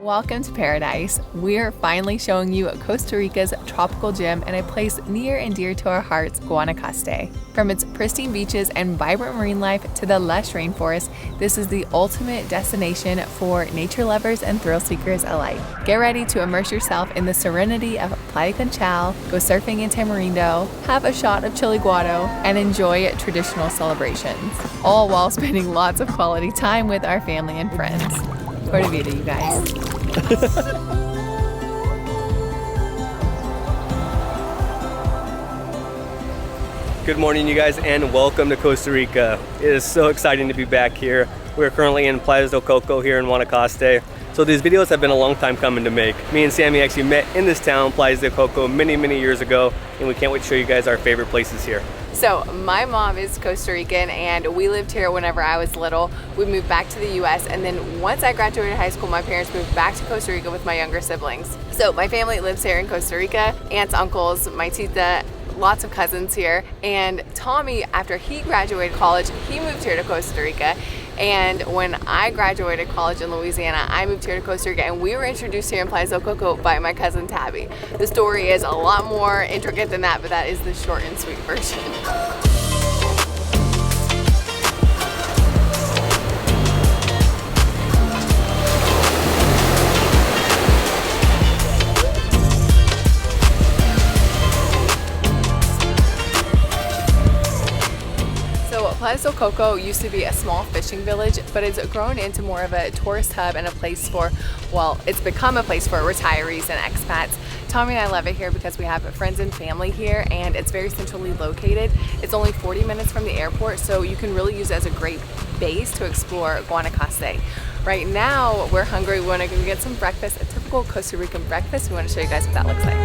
Welcome to paradise. We're finally showing you Costa Rica's tropical gem and a place near and dear to our hearts, Guanacaste. From its pristine beaches and vibrant marine life to the lush rainforest, this is the ultimate destination for nature lovers and thrill seekers alike. Get ready to immerse yourself in the serenity of Playa Conchal, go surfing in Tamarindo, have a shot of chiliguaro, and enjoy traditional celebrations, all while spending lots of quality time with our family and friends. Pura Vida, you guys. Good morning, you guys, and welcome to Costa Rica. It is so exciting to be back here. We're currently in Playas del Coco here in Guanacaste. So these videos have been a long time coming to make. Me and Sammy actually met in this town, Playas del Coco, many years ago, and we can't wait to show you guys our favorite places here. So my mom is Costa Rican and we lived here whenever I was little. We moved back to the US, and then once I graduated high school, my parents moved back to Costa Rica with my younger siblings. So my family lives here in Costa Rica, aunts, uncles, my tita, lots of cousins here. And Tommy, after he graduated college, he moved here to Costa Rica. And when I graduated college in Louisiana, I moved here to Costa Rica, and we were introduced here in Playas del Coco by my cousin Tabby. The story is a lot more intricate than that, but that is the short and sweet version. Playas del Coco used to be a small fishing village, but it's grown into more of a tourist hub and a place for, well, it's become a place for retirees and expats. Tommy and I love it here because we have friends and family here, and it's very centrally located. It's only 40 minutes from the airport, so you can really use it as a great base to explore Guanacaste. Right now, we're hungry. We want to go get some breakfast, a typical Costa Rican breakfast. We want to show you guys what that looks like.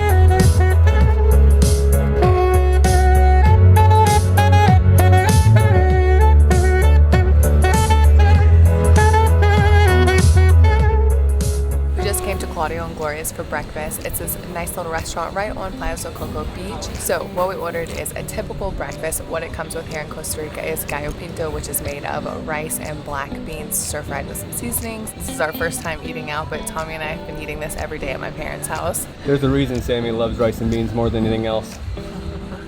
Claudio and Gloria's for breakfast. It's this nice little restaurant right on Playa del Coco beach. So what we ordered is a typical breakfast. What it comes with here in Costa Rica is gallo pinto, which is made of rice and black beans stir-fried with some seasonings. This is our first time eating out, but Tommy and I have been eating this every day at my parents' house. There's a reason Sammy loves rice and beans more than anything else.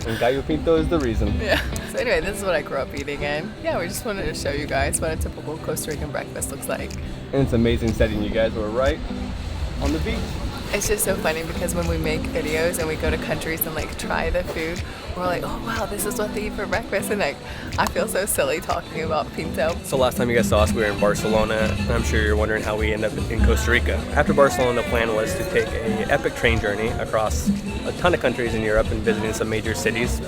And gallo pinto is the reason. Yeah. So anyway, this is what I grew up eating, and yeah, we just wanted to show you guys what a typical Costa Rican breakfast looks like. And it's an amazing setting, you guys. We're right on the beach. It's just so funny because when we make videos and we go to countries and like try the food, we're like, oh wow, this is what they eat for breakfast, and like I feel so silly talking about pinto. So last time you guys saw us, we were in Barcelona, and I'm sure you're wondering how we ended up in Costa Rica. After Barcelona, the plan was to take an epic train journey across a ton of countries in Europe and visiting some major cities,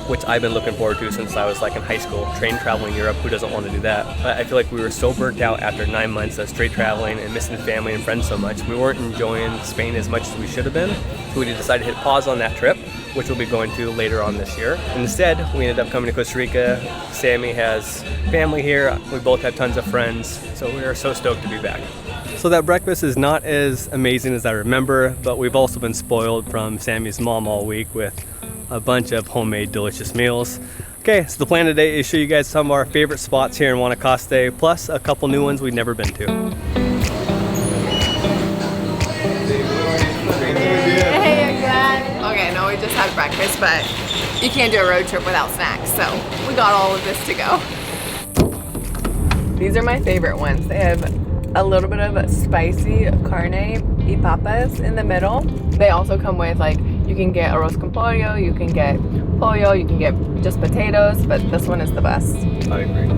which I've been looking forward to since I was like in high school. Train traveling Europe, who doesn't want to do that? But I feel like we were so burnt out after 9 months of straight traveling and missing family and friends so much. We weren't enjoying Spain as much as we should have been. So we decided to hit pause on that trip, which we'll be going to later on this year. Instead, we ended up coming to Costa Rica. Sammy has family here. We both have tons of friends. So we are so stoked to be back. So that breakfast is not as amazing as I remember, but we've also been spoiled from Sammy's mom all week with a bunch of homemade delicious meals. Okay, so the plan today is show you guys some of our favorite spots here in Guanacaste, plus a couple new ones we've never been to. Hey again. Okay, I know we just had breakfast, but you can't do a road trip without snacks, so we got all of this to go. These are my favorite ones. They have a little bit of spicy carne y papas in the middle. They also come with, like, you can get arroz con pollo, you can get pollo, you can get just potatoes, but this one is the best. I agree.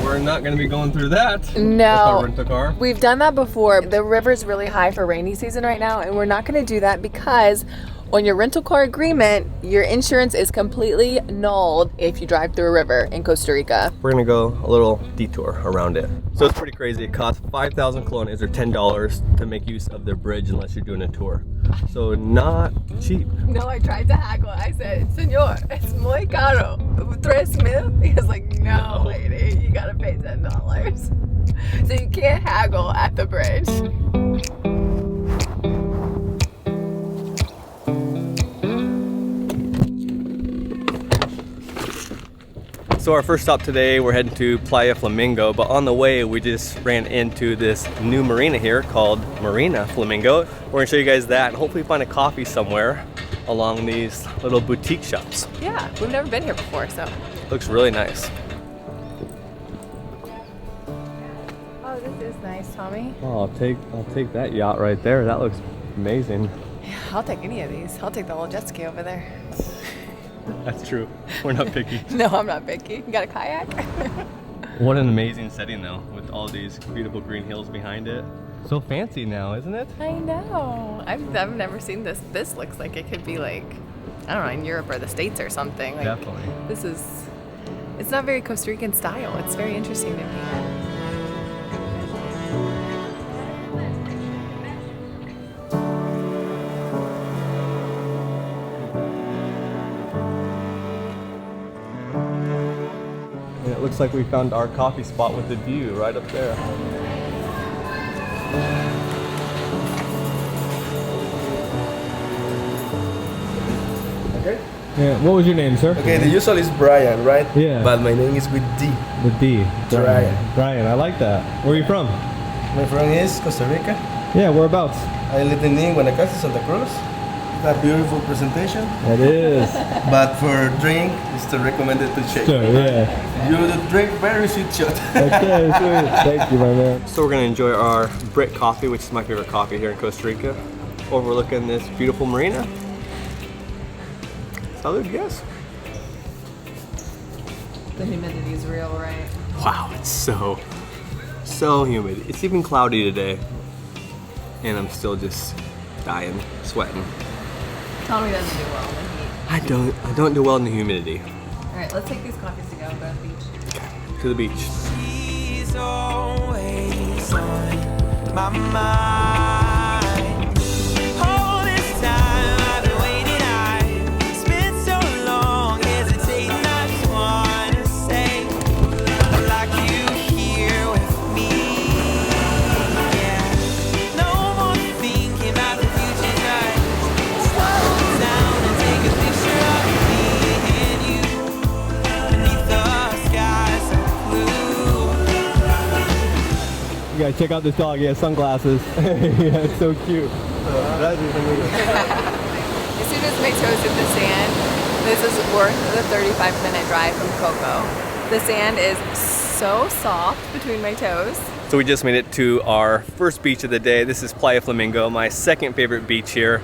We're not going to be going through that. No, rent a car. We've done that before. The river's really high for rainy season right now, and we're not going to do that because on your rental car agreement, your insurance is completely nulled if you drive through a river in Costa Rica. We're gonna go a little detour around it. So it's pretty crazy. It costs 5,000 colones or $10 to make use of their bridge unless you're doing a tour. So not cheap. No, I tried to haggle. I said, Señor, es muy caro. 3,000? He was like, no, lady, you gotta pay $10. So you can't haggle at the bridge. So our first stop today, we're heading to Playa Flamingo, but on the way we just ran into this new marina here called Marina Flamingo. We're gonna show you guys that and hopefully find a coffee somewhere along these little boutique shops. Yeah, we've never been here before, so. Looks really nice. Oh, this is nice, Tommy. Oh, I'll take that yacht right there. That looks amazing. Yeah, I'll take any of these. I'll take the little jet ski over there. That's true. We're not picky. No, I'm not picky. You got a kayak? What an amazing setting though, with all these beautiful green hills behind it. So fancy now, isn't it? I know. I've never seen this. This looks like it could be like, I don't know, in Europe or the States or something. Like, Definitely. It's not very Costa Rican style. It's very interesting to me. And it looks like we found our coffee spot with the view right up there. Okay. Yeah, what was your name, sir? Okay, the usual is Brian, right? Yeah. But my name is with D. The D. Brian. Brian, I like that. Where are you from? My friend is Costa Rica. Yeah, whereabouts? I live in Guanacaste, Santa Cruz. That beautiful presentation. It is. But for drink, it's still recommended to shake. Sure, yeah. You drink very sweet shot. Okay, sweet. Thank you, my man. So we're gonna enjoy our Brit coffee, which is my favorite coffee here in Costa Rica, overlooking this beautiful marina. Salud, yes. The humidity is real, right? Wow, it's so humid. It's even cloudy today, and I'm still just dying, sweating. Tommy doesn't do well in the heat. I don't do well in the humidity. All right, let's take these coffees to go to the beach. To the beach. She's always on my mind. All this time I've been waiting, I've spent so long hesitating. I just wanna say, I'd like you here with me. Yeah, no more thinking about the future. Just slow down and take a picture of me and you beneath the sky so blue. You gotta check out this dog. He has sunglasses. Yeah, it's so cute. As soon as my toes hit the sand, this is worth the 35-minute drive from Coco. The sand is so soft between my toes. So we just made it to our first beach of the day. This is Playa Flamingo, my second favorite beach here.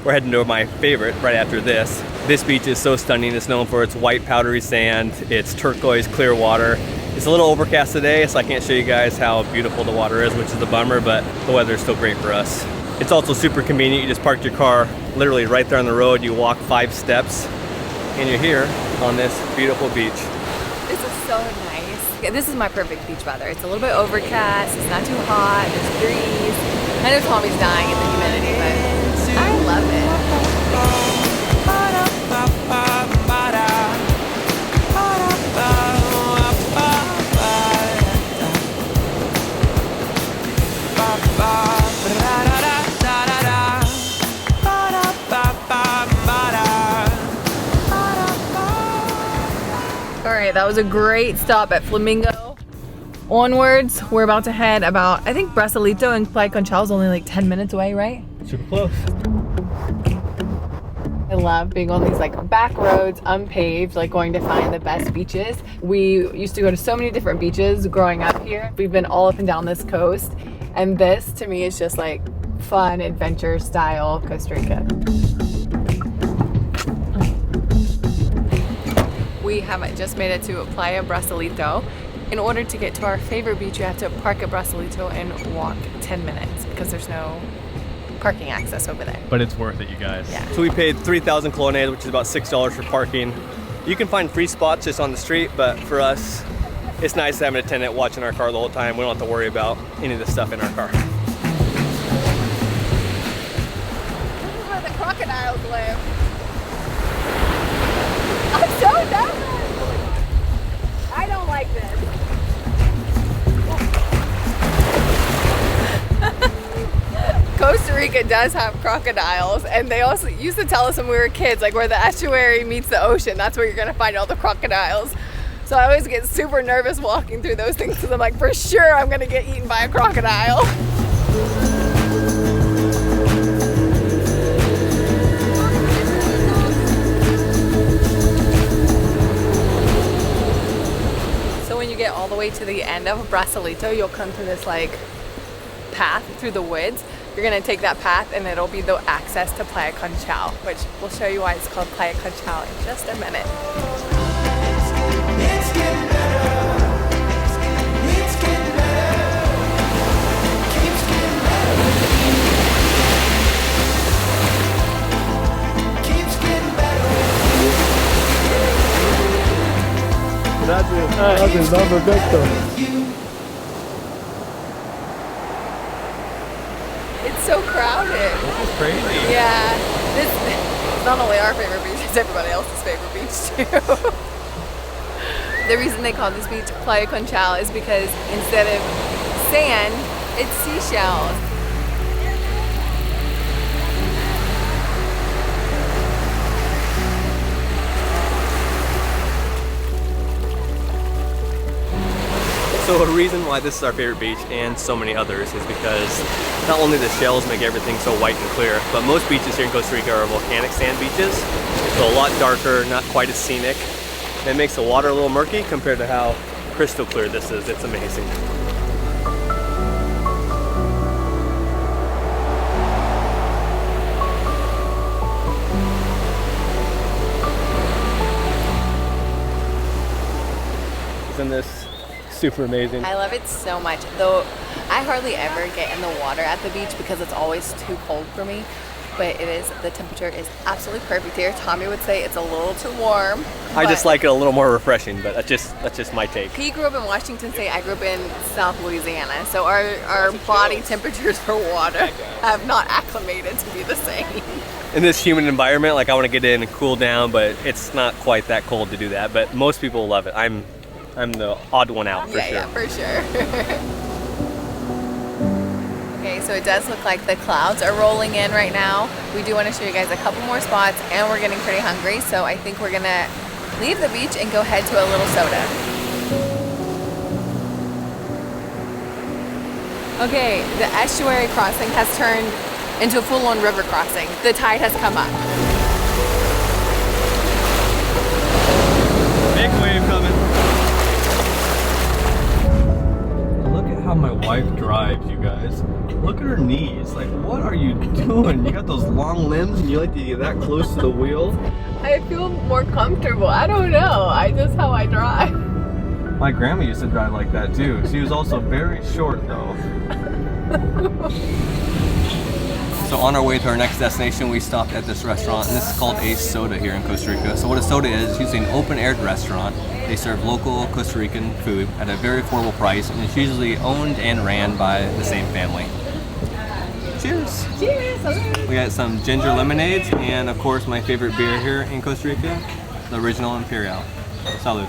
We're heading to my favorite right after this. This beach is so stunning. It's known for its white powdery sand, its turquoise clear water. It's a little overcast today, so I can't show you guys how beautiful the water is, which is a bummer, but the weather is still great for us. It's also super convenient. You just park your car literally right there on the road. You walk 5 steps and you're here on this beautiful beach. This is so nice. Okay, this is my perfect beach weather. It's a little bit overcast, it's not too hot, there's breeze. I know Tommy's dying in the humidity, but I love it. All right, that was a great stop at Flamingo. Onwards, we're about to head about, I think Brasilito and Playa Conchal is only like 10 minutes away, right? Super close. I love being on these like back roads, unpaved, like going to find the best beaches. We used to go to so many different beaches growing up here. We've been all up and down this coast, and this to me is just like fun adventure style Costa Rica. We have just made it to Playa Brasilito. In order to get to our favorite beach, you have to park at Brasilito and walk 10 minutes because there's no parking access over there. But it's worth it, you guys. Yeah. So we paid 3,000 colones, which is about $6 for parking. You can find free spots just on the street, but for us, it's nice to have an attendant watching our car the whole time. We don't have to worry about any of the stuff in our car. This is where the crocodiles live. I'm so nervous. I don't like this. Costa Rica does have crocodiles, and they also used to tell us when we were kids, like where the estuary meets the ocean, that's where you're gonna find all the crocodiles. So I always get super nervous walking through those things because I'm like, for sure I'm gonna get eaten by a crocodile. So when you get all the way to the end of Brasilito, you'll come to this like path through the woods. You're gonna take that path and it'll be the access to Playa Conchal, which we'll show you why it's called Playa Conchal in just a minute. It's getting better. It's getting better. Keeps getting better. Keeps getting better. Gracias, no, perfecto. It's so crowded. This is crazy. Yeah, this is not only our favorite beach, it's everybody else's favorite beach too. The reason they call this beach Playa Conchal is because instead of sand, it's seashells. So a reason why this is our favorite beach and so many others is because not only the shells make everything so white and clear, but most beaches here in Costa Rica are volcanic sand beaches. So a lot darker, not quite as scenic. It makes the water a little murky compared to how crystal clear this is. It's amazing. Isn't this super amazing? I love it so much, though I hardly ever get in the water at the beach because it's always too cold for me. But the temperature is absolutely perfect here. Tommy would say it's a little too warm. I just like it a little more refreshing, but that's just my take. He grew up in Washington State. I grew up in South Louisiana. So our body temperatures for water have not acclimated to be the same. In this humid environment, like I want to get in and cool down, but it's not quite that cold to do that. But most people love it. I'm the odd one out for sure. Yeah, for sure. Okay, so it does look like the clouds are rolling in right now. We do want to show you guys a couple more spots, and we're getting pretty hungry, so I think we're gonna leave the beach and go head to a little soda. Okay, the estuary crossing has turned into a full-on river crossing. The tide has come up. Big wave coming. Look at how my wife drives, you guys. Look at her knees. Like, what are you doing? You got those long limbs and you like to get that close to the wheel? I feel more comfortable. I don't know. Just how I drive. My grandma used to drive like that too. She was also very short though. So on our way to our next destination, we stopped at this restaurant, and this is called a soda here in Costa Rica. So what a soda is, it's usually an open-aired restaurant. They serve local Costa Rican food at a very affordable price, and it's usually owned and ran by the same family. Cheers! Cheers! We got some ginger lemonades, and of course my favorite beer here in Costa Rica, the original Imperial. Salud.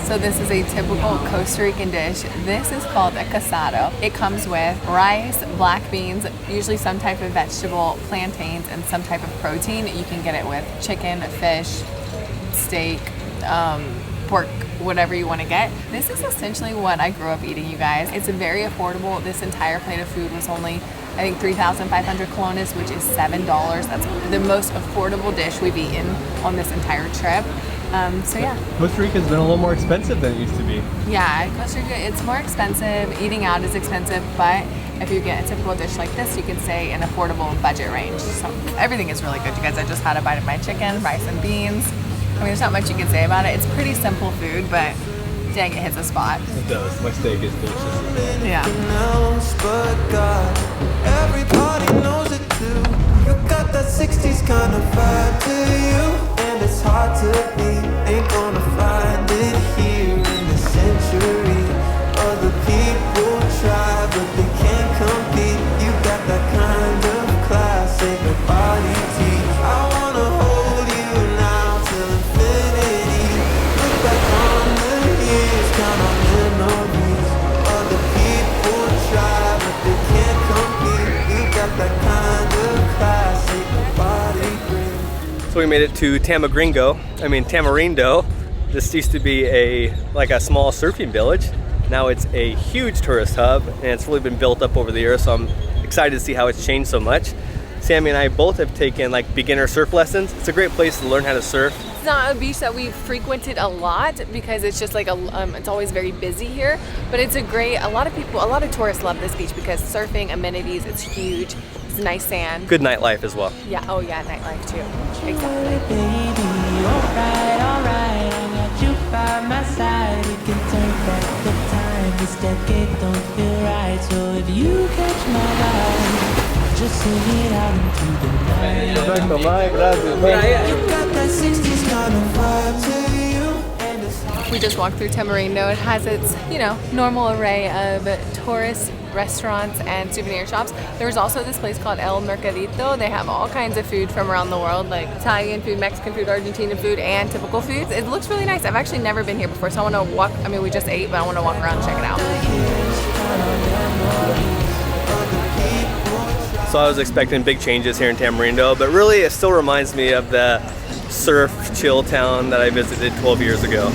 So this is a typical Costa Rican dish. This is called a casado. It comes with rice, black beans, usually some type of vegetable, plantains, and some type of protein. You can get it with chicken, fish, steak, pork, whatever you want to get. This is essentially what I grew up eating, you guys. It's very affordable. This entire plate of food was only, I think, 3,500 colones, which is $7. That's the most affordable dish we've eaten on this entire trip. So yeah. Costa Rica's been a little more expensive than it used to be. Yeah, Costa Rica, it's more expensive. Eating out is expensive, but if you get a typical dish like this, you can stay in affordable budget range. So everything is really good, you guys. I just had a bite of my chicken, rice and beans. I mean, there's not much you can say about it. It's pretty simple food, but dang, it hits a spot. It does. My steak is delicious. Yeah. Everybody knows it too. You got that 60s kind of vibe to you, and it's hard to be. Ain't gonna find it here in the century. Other people try, but they can't compete. You got that kind of class, ain't nobody teach. I wanna hold you now till infinity. Look back on the years, count on memories. Other people try, but they can't compete. You got that kind of class, ain't nobody brings. So we made it to Tamarindo, This used to be a small surfing village. Now it's a huge tourist hub, and it's really been built up over the years, so I'm excited to see how it's changed so much. Sammy and I both have taken like beginner surf lessons. It's a great place to learn how to surf. It's not a beach that we've frequented a lot because it's just like it's always very busy here, but it's a lot of tourists love this beach because surfing, amenities, it's huge. It's nice sand. Good nightlife as well. Yeah, oh yeah, nightlife too. Exactly. Baby, alright, I got you by my side. We can turn back the time. This decade don't feel right. So if you catch my vibe, just sing it out into the night. Perfecto, Mike, gracias, Mike. You got that 60s kind of vibe to you. And it's We just walked through Tamarindo. It has its, normal array of tourist restaurants and souvenir shops. There's also this place called El Mercadito. They have all kinds of food from around the world, like Italian food, Mexican food, Argentinian food, and typical foods. It looks really nice. I've actually never been here before, so I want to walk. I mean, we just ate, but I want to walk around and check it out. So I was expecting big changes here in Tamarindo, but really it still reminds me of the surf chill town that I visited 12 years ago.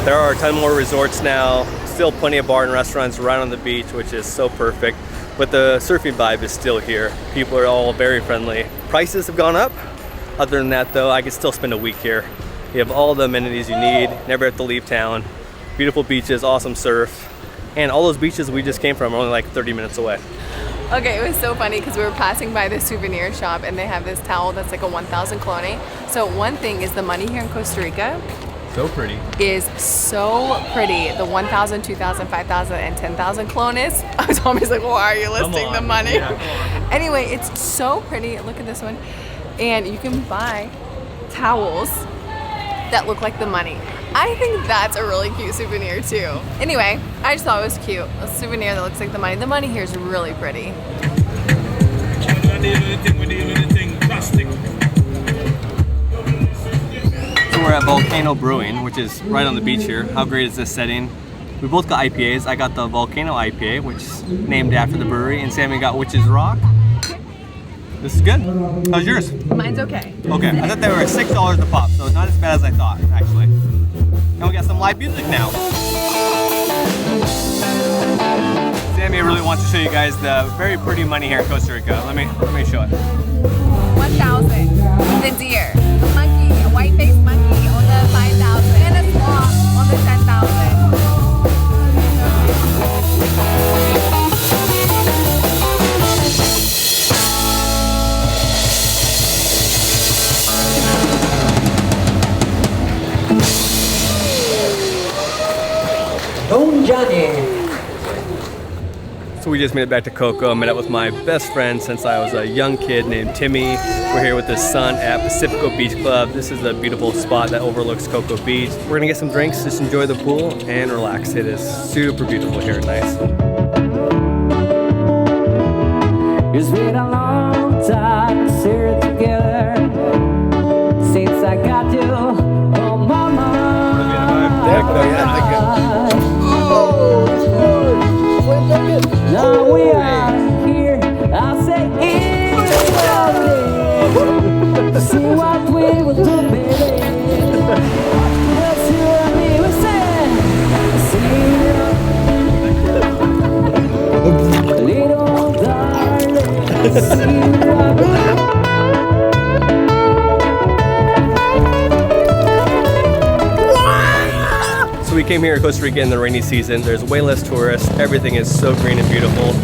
There are a ton more resorts now, still plenty of bar and restaurants right on the beach, which is so perfect, but the surfing vibe is still here. People are all very friendly. Prices have gone up. Other than that though, I could still spend a week here. You have all the amenities you need, never have to leave town. Beautiful beaches, awesome surf, and all those beaches we just came from are only like 30 minutes away. Okay, it was so funny because we were passing by this souvenir shop and they have this towel that's like a 1,000 clone. So one thing is the money here in Costa Rica So pretty. is so pretty. The 1,000, 2,000, 5,000, and 10,000 clones. I was always like, why are you listing the money? Yeah, Anyway, it's so pretty. Look at this one. And you can buy towels that look like the money. I think that's a really cute souvenir too. Anyway, I just thought it was cute. A souvenir that looks like the money. The money here is really pretty. So we're at Volcano Brewing, which is right on the beach here. How great is this setting? We both got IPAs. I got the Volcano IPA, which is named after the brewery, and Sammy got Witch's Rock. This is good. How's yours? Mine's okay. Okay, I thought they were $6 a pop, so it's not as bad as I thought, actually. And we got some live music now. Sammy really wants to show you guys the very pretty money here in Costa Rica. Let me show it. 1,000. The deer, a monkey, a white-faced monkey on the 5,000, and a sloth on the 10,000. So we just made it back to Coco. I met up with my best friend since I was a young kid named Timmy. We're here with his son at Pacifico Beach Club. This is a beautiful spot that overlooks Coco Beach. We're gonna get some drinks, just enjoy the pool and relax. It is super beautiful here, nice. It's been a long time here together since I got you on my mind. Now we are here, I say it's lovely. See what we will do, baby. Let's see what we will say. See little darling, see what we We came here in Costa Rica in the rainy season. There's way less tourists. Everything is so green and beautiful.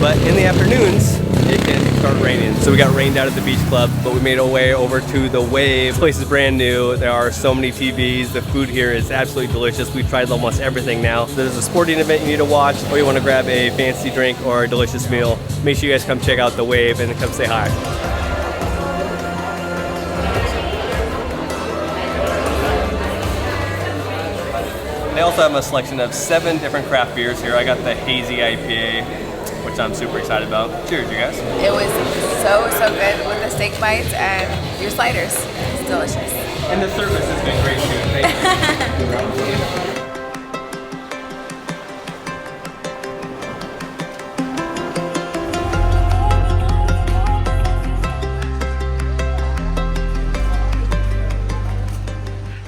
But in the afternoons, it can start raining. So we got rained out at the beach club, but we made our way over to the Wave. This place is brand new. There are so many TVs. The food here is absolutely delicious. We've tried almost everything now. There's a sporting event you need to watch, or you want to grab a fancy drink or a delicious meal. Make sure you guys come check out the Wave and come say hi. They also have a selection of 7 different craft beers here. I got the Hazy IPA, which I'm super excited about. Cheers, you guys. It was so good with the steak bites and your sliders. It's delicious. And the service has been great too. Thank you.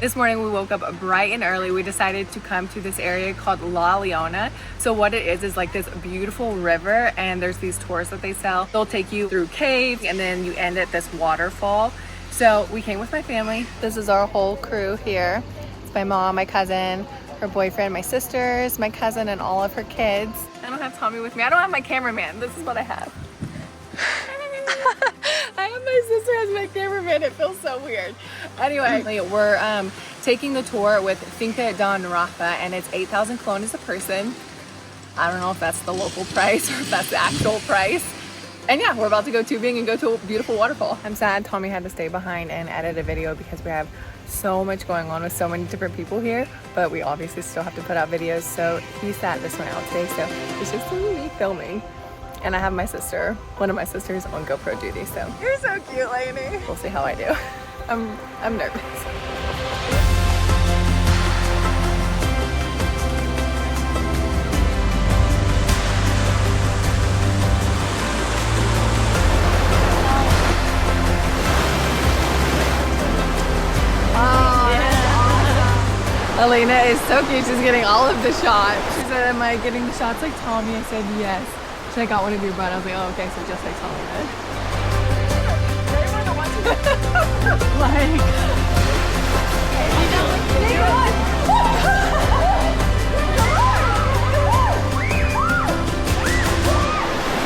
This morning we woke up bright and early. We decided to come to this area called La Leona. So what it is like this beautiful river, and there's these tours that they sell. They'll take you through caves and then you end at this waterfall. So we came with my family. This is our whole crew here. It's my mom, my cousin, her boyfriend, my sisters, my cousin, and all of her kids. I don't have Tommy with me. I don't have my cameraman. This is what I have. I have my sister as my cameraman. It feels so weird. Anyway, we're taking the tour with Finca Don Rafa, and it's 8,000 colones a person. I don't know if that's the local price or if that's the actual price. And yeah, we're about to go tubing and go to a beautiful waterfall. I'm sad Tommy had to stay behind and edit a video because we have so much going on with so many different people here, but we obviously still have to put out videos, so he sat this one out today, so it's just me filming. And I have my sister, one of my sisters, on GoPro duty, so. You're so cute, Leonie. We'll see how I do. I'm nervous. Elena is so cute. She's getting all of the shots. She said, am I getting the shots like Tommy? I said, yes. She said, I got one of your butt. I was like, oh, okay, so just like Tommy then. Like,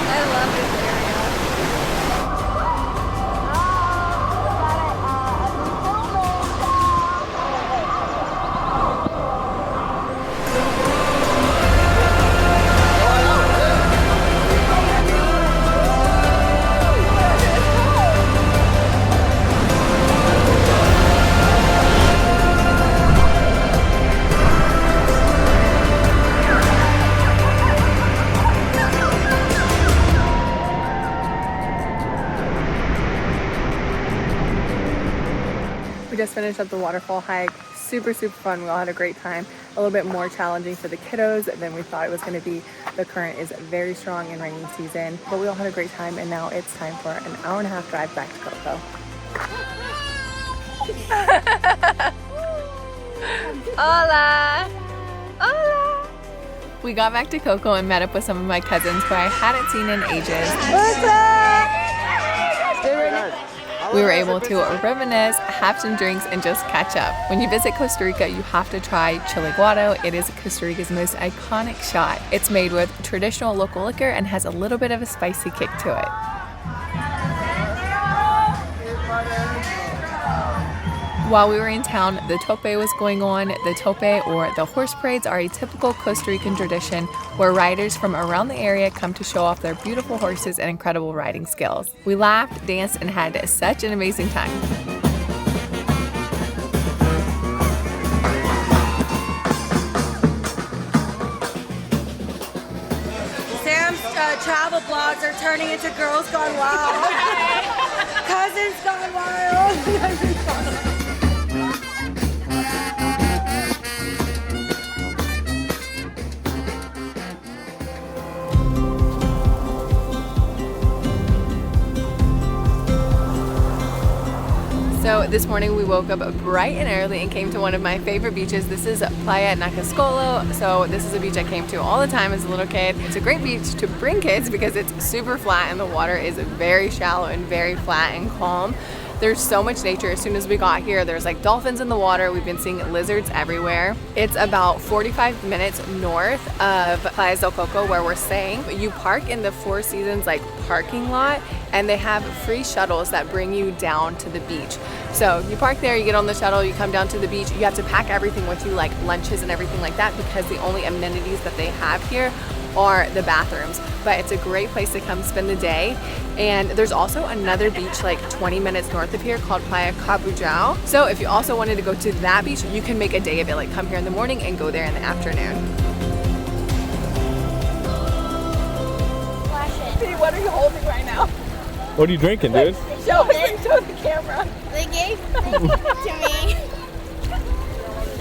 I love this area. Just finished up the waterfall hike. Super fun. We all had a great time. A little bit more challenging for the kiddos than we thought it was going to be. The current is very strong in rainy season, but we all had a great time, and now it's time for an hour and a half drive back to Coco. Hola! Hola! We got back to Coco and met up with some of my cousins who I hadn't seen in ages. What's up? We were able to reminisce, have some drinks, and just catch up. When you visit Costa Rica, you have to try chiliguaro. It is Costa Rica's most iconic shot. It's made with traditional local liquor and has a little bit of a spicy kick to it. While we were in town, the Tope was going on. The Tope, or the horse parades, are a typical Costa Rican tradition where riders from around the area come to show off their beautiful horses and incredible riding skills. We laughed, danced, and had such an amazing time. Sam's travel vlogs are turning into Girls Gone Wild. Cousins Gone Wild. So this morning we woke up bright and early and came to one of my favorite beaches. This is Playa Nacascolo. So this is a beach I came to all the time as a little kid. It's a great beach to bring kids because it's super flat and the water is very shallow and very flat and calm. There's so much nature. As soon as we got here, there's like dolphins in the water. We've been seeing lizards everywhere. It's about 45 minutes north of Playas del Coco where we're staying. You park in the Four Seasons like parking lot, and they have free shuttles that bring you down to the beach. So you park there, you get on the shuttle, you come down to the beach. You have to pack everything with you, like lunches and everything like that, because the only amenities that they have here are the bathrooms. But it's a great place to come spend the day. And there's also another beach like 20 minutes north of here called Playa Conchal. So if you also wanted to go to that beach, you can make a day of it, like come here in the morning and go there in the afternoon. Hey, what are you holding right now? What are you drinking, dude? Show the camera. They gave it to me.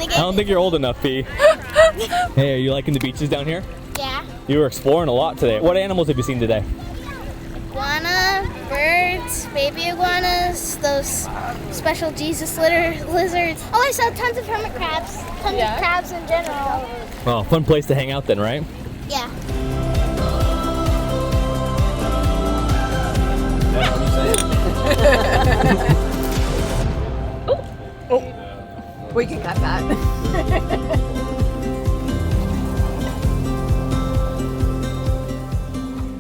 I don't think you're old enough, P. Hey, are you liking the beaches down here? Yeah. You were exploring a lot today. What animals have you seen today? Iguana, birds, lizards, baby iguanas, those special Jesus lizards. Oh, I saw tons of hermit crabs. Tons of crabs in general. Well, fun place to hang out then, right? Yeah. We can cut that.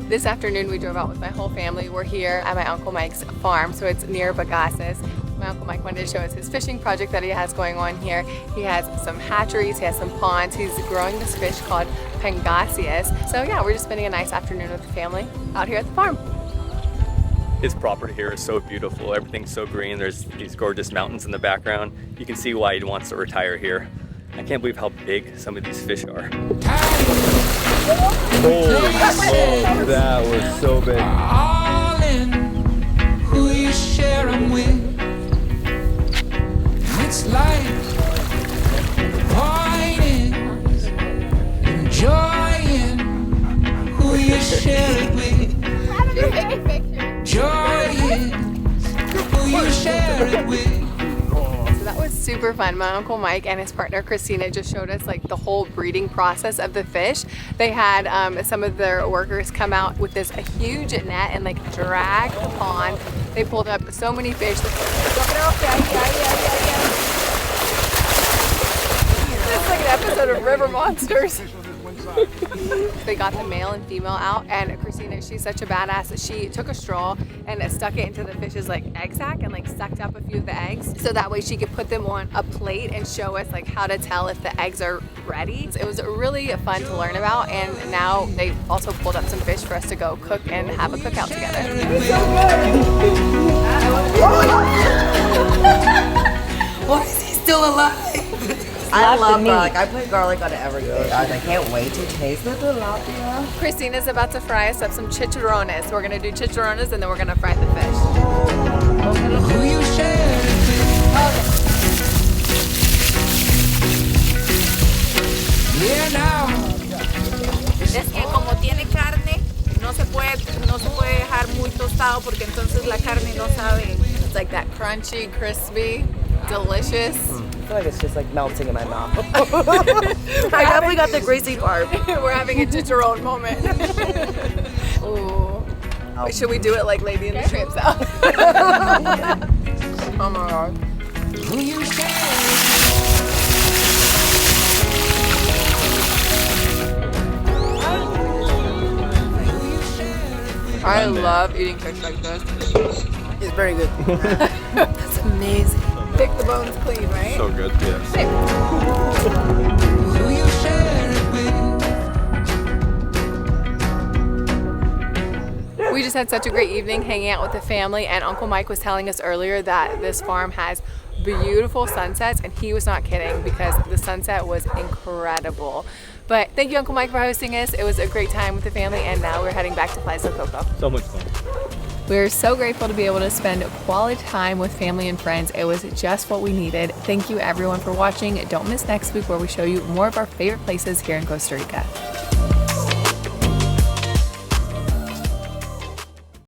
This afternoon we drove out with my whole family. We're here at my Uncle Mike's farm, so it's near Bagaces. My Uncle Mike wanted to show us his fishing project that he has going on here. He has some hatcheries, he has some ponds. He's growing this fish called pangasius. So yeah, we're just spending a nice afternoon with the family out here at the farm. His property here is so beautiful. Everything's so green. There's these gorgeous mountains in the background. You can see why he wants to retire here. I can't believe how big some of these fish are. Holy smoke, that was so big. All in who you share 'em with. It's like pointing, enjoying who you share it with. Joy is who you share it with. So that was super fun. My Uncle Mike and his partner Christina just showed us like the whole breeding process of the fish. They had some of their workers come out with this huge net and like drag the pond. They pulled up so many fish. It's like an episode of River Monsters. They got the male and female out, and Christina, she's such a badass that she took a straw and stuck it into the fish's like egg sac and like sucked up a few of the eggs, so that way she could put them on a plate and show us like how to tell if the eggs are ready. It was really fun to learn about, and now they also pulled up some fish for us to go cook and have a cookout together. Why is he still alive? I love garlic. I put garlic on everything. I can't wait to taste the tilapia. Christina's about to fry us up some chicharrones. We're gonna do chicharrones and then we're gonna fry the fish. Who you share it with. Yeah, now. Es que como tiene carne, no se puede dejar muy tostado porque entonces la carne no sabe. It's like that crunchy, crispy, delicious. I feel like it's just like melting in my mouth. I definitely got the greasy part. We're having a chicharron moment. Ooh. Wait, should we do it like Lady in the Tramp style? Oh my god. Who you share I love eating fish like this. It's very good. That's amazing. Pick the bones clean, right? So good, yes. who you share it with. We just had such a great evening hanging out with the family, and Uncle Mike was telling us earlier that this farm has beautiful sunsets, and he was not kidding because the sunset was incredible. But thank you, Uncle Mike, for hosting us. It was a great time with the family, and now we're heading back to Playas del Coco. So much fun. We're so grateful to be able to spend quality time with family and friends. It was just what we needed. Thank you everyone for watching. Don't miss next week where we show you more of our favorite places here in Costa Rica.